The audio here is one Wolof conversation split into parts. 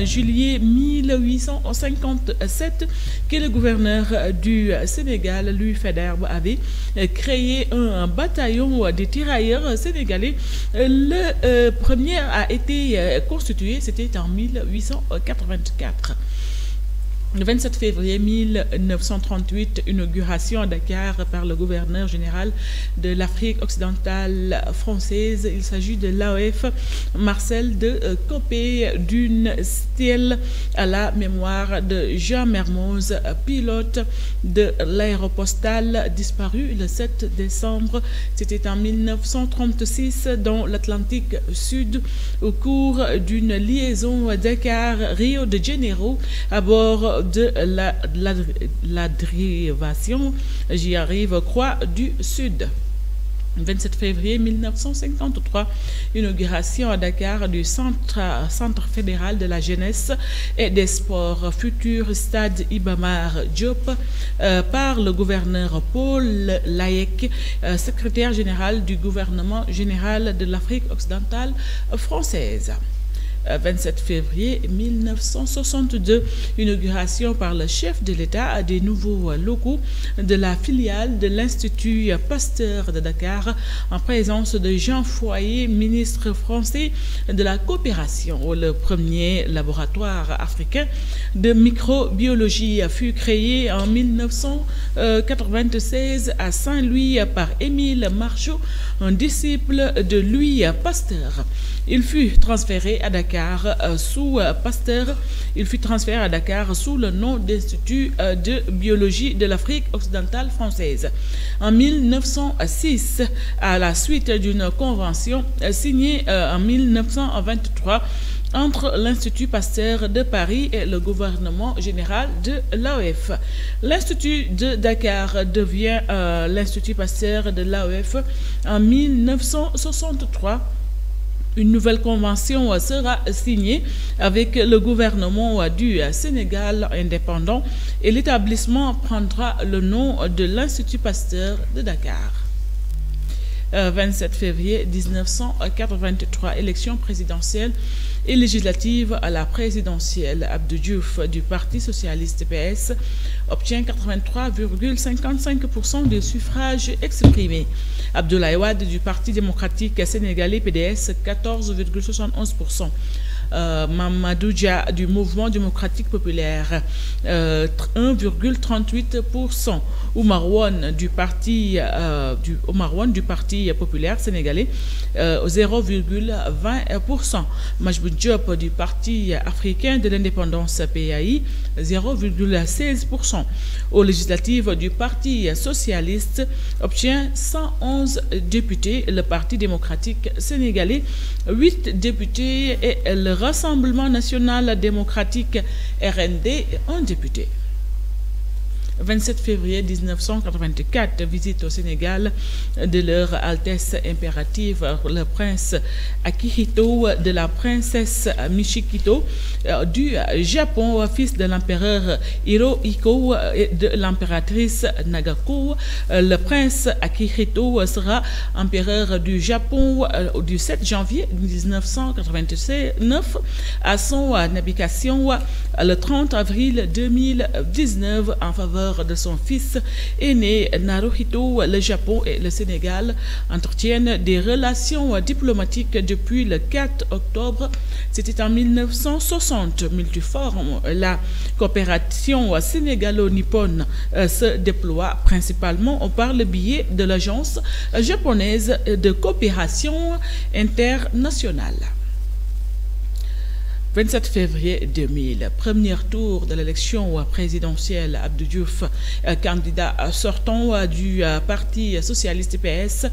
juillet 1857 que le gouverneur du Sénégal, Louis Faidherbe, avait créé un bataillon de tirailleurs sénégalais. Le premier a été constitué, c'était en 1884. Le 27 février 1938, inauguration à Dakar par le gouverneur général de l'Afrique occidentale française. Il s'agit de l'AOF Marcel de Copé, d'une stèle à la mémoire de Jean Mermoz, pilote de l'aéropostale disparu le 7 décembre. C'était en 1936 dans l'Atlantique Sud au cours d'une liaison Dakar-Rio de Janeiro à bord de la dérivation, j'y arrive, Croix du Sud. 27 février 1953, inauguration à Dakar du Centre fédéral de la jeunesse et des sports, futur stade Iba Mar Diop, par le gouverneur Paul Layek, secrétaire général du gouvernement général de l'Afrique occidentale française. 27 février 1962, inauguration par le chef de l'État des nouveaux locaux de la filiale de l'Institut Pasteur de Dakar en présence de Jean Foyer, ministre français de la coopération. Le premier laboratoire africain de microbiologie fut créé en 1996 à Saint-Louis par Émile Marchot, un disciple de Louis Pasteur. Il fut transféré à Dakar sous Pasteur. Il fut transféré à Dakar sous le nom d'Institut de biologie de l'Afrique occidentale française. En 1906, à la suite d'une convention signée en 1923 entre l'Institut Pasteur de Paris et le gouvernement général de l'AOF. L'Institut de Dakar devient l'Institut Pasteur de l'AOF en 1963. Une nouvelle convention sera signée avec le gouvernement du Sénégal indépendant et l'établissement prendra le nom de l'Institut Pasteur de Dakar. 27 février 1983, élection présidentielle et législative à la présidentielle. Abdou Diouf du Parti socialiste PS obtient 83,55% des suffrages exprimés. Abdoulaye Wade du Parti démocratique sénégalais PDS 14,71%. Mamadou Dia du Mouvement démocratique populaire 1,38%. Oumar Wane du Parti populaire sénégalais 0,20%. Majboud Diop du Parti africain de l'indépendance PAI 0,16%. Aux législatives du Parti socialiste obtient 111 députés, le Parti démocratique sénégalais 8 députés et le Rassemblement national démocratique RND 1 député. 27 février 1984, visite au Sénégal de leur Altesse impérative le prince Akihito, de la princesse Michikito du Japon, fils de l'empereur Hirohiko et de l'impératrice Nagako. Le prince Akihito sera empereur du Japon du 7 janvier 1989 à son abdication le 30 avril 2019 en faveur de son fils aîné Naruhito. Le Japon et le Sénégal entretiennent des relations diplomatiques depuis le 4 octobre. C'était en 1960. Multiforme, la coopération sénégalo-nippone se déploie principalement par le biais de l'Agence japonaise de coopération internationale. 27 février 2000, premier tour de l'élection présidentielle. Abdou Diouf, candidat sortant du Parti socialiste PS,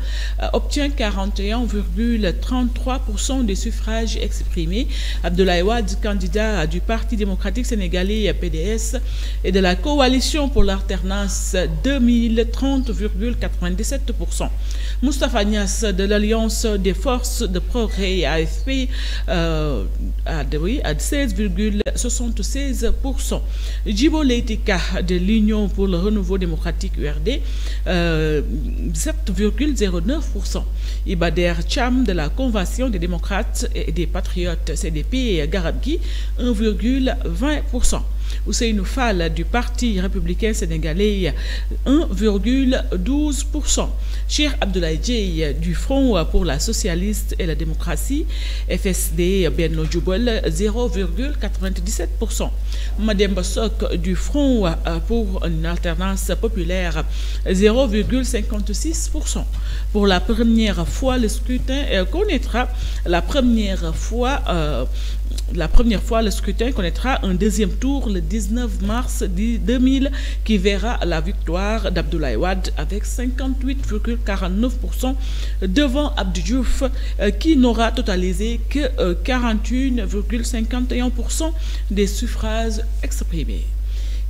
obtient 41,33% des suffrages exprimés. Abdoulaye Wade, candidat du Parti démocratique sénégalais PDS et de la coalition pour l'alternance 2030,97%. Moustapha Niasse de l'Alliance des forces de progrès AFP oui, à 16,76%. Djibo Leyti Ka de l'Union pour le renouveau démocratique URD, 7,09%. Iba Der Thiam de la Convention des démocrates et des patriotes CDP Garab Gui, 1,20%. Ousseynou Fall du Parti républicain sénégalais, 1,12%. Cheikh Abdoulaye Dièye du Front pour la socialiste et la démocratie, FSD Benno Djubal, 0,97%. Mademba Sok du Front pour une alternance populaire, 0,56%. Pour la première fois, le scrutin connaîtra le scrutin connaîtra un deuxième tour le 19 mars 2000 qui verra la victoire d'Abdoulaye Wade avec 58,49% devant Abdou Diouf qui n'aura totalisé que 41,51% des suffrages exprimés.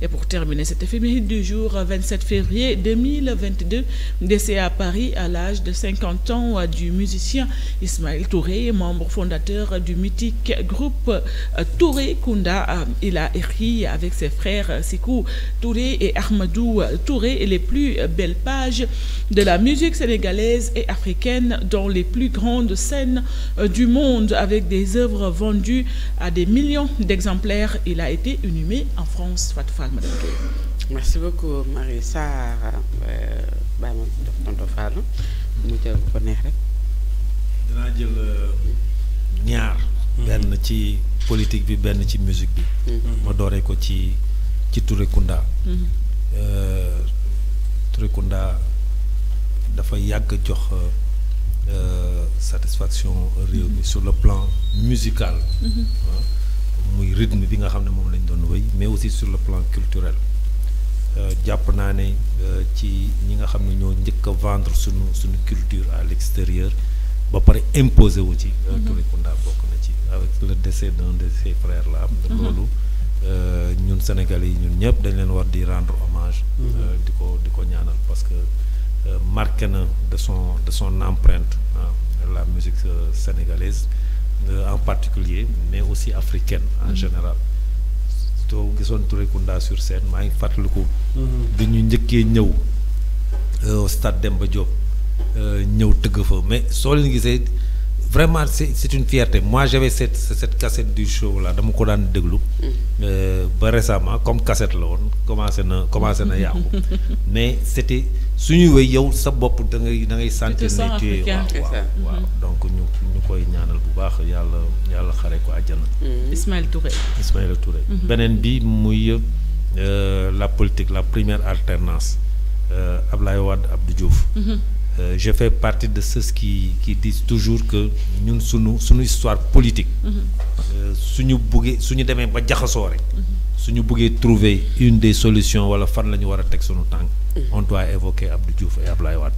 Et pour terminer cette éphéméride du jour 27 février 2022, décès à Paris à l'âge de 50 ans du musicien Ismaël Touré, membre fondateur du mythique groupe Touré Kunda. Il a écrit avec ses frères Sikou Touré et Ahmadou Touré les plus belles pages de la musique sénégalaise et africaine dans les plus grandes scènes du monde avec des œuvres vendues à des millions d'exemplaires. Il a été inhumé en France. Fatou Fall. Merci beaucoup Marie Sarr bàyyi ma def tonton Fallou mu jël ko neex rek. dinaa jël ñaar. benn ci politique bi benn ci musique bi. ma dooree ko ci Touré Kunda. Touré Kunda dafa yàgg jox satisfaction réew mi sur le plan musical. muy rythme bi nga xam ne moom lañ doon wéy mais aussi sur le plan culturel jàpp naa ne ci ñi nga xam ne ñoo njëkk a vendre suñu culture à l'extérieur ba pare imposé wu ci. Touré Kunda bokk na ci avec le décès d'un de ses frères là. loolu ñun Sénégalais yi ñun ñëpp dañ leen war di rendre hommage. di ko ñaanal parce que marqué na de son empreinte la musique sénégalaise. En particulier mais aussi africaine en général. soo gisoon Touré Kunda sur scène maa ngi fàttaliku. bi ñu njëkkee ñëw au stade Demba Diop ñëw tëgg fa mais soo leen gisee vraiment c'est une fierté. Moi j'avais cette cassette du show là dama ko daan déglu. ba récemment comme cassette la woon commencé na yàqu. mais c'était suñu wéy yow sa bopp da ngay sentir ne tu es waaw donc ñu koy ñaanal bu baax yàlla xare ko àjjana. Ismaël Touré. beneen bi muy la politique, la première alternance, Abdoulaye Wade, Abdou Diouf. Je fais partie de ceux qui disent toujours que ñun suñu histoire politique. suñu demee ba jaxasoo rek. suñu bëggee trouver une des solutions wala fan la ñu war a teg suñu tànk. On doit évoquer Abdou Diouf et Abdoulaye Wade.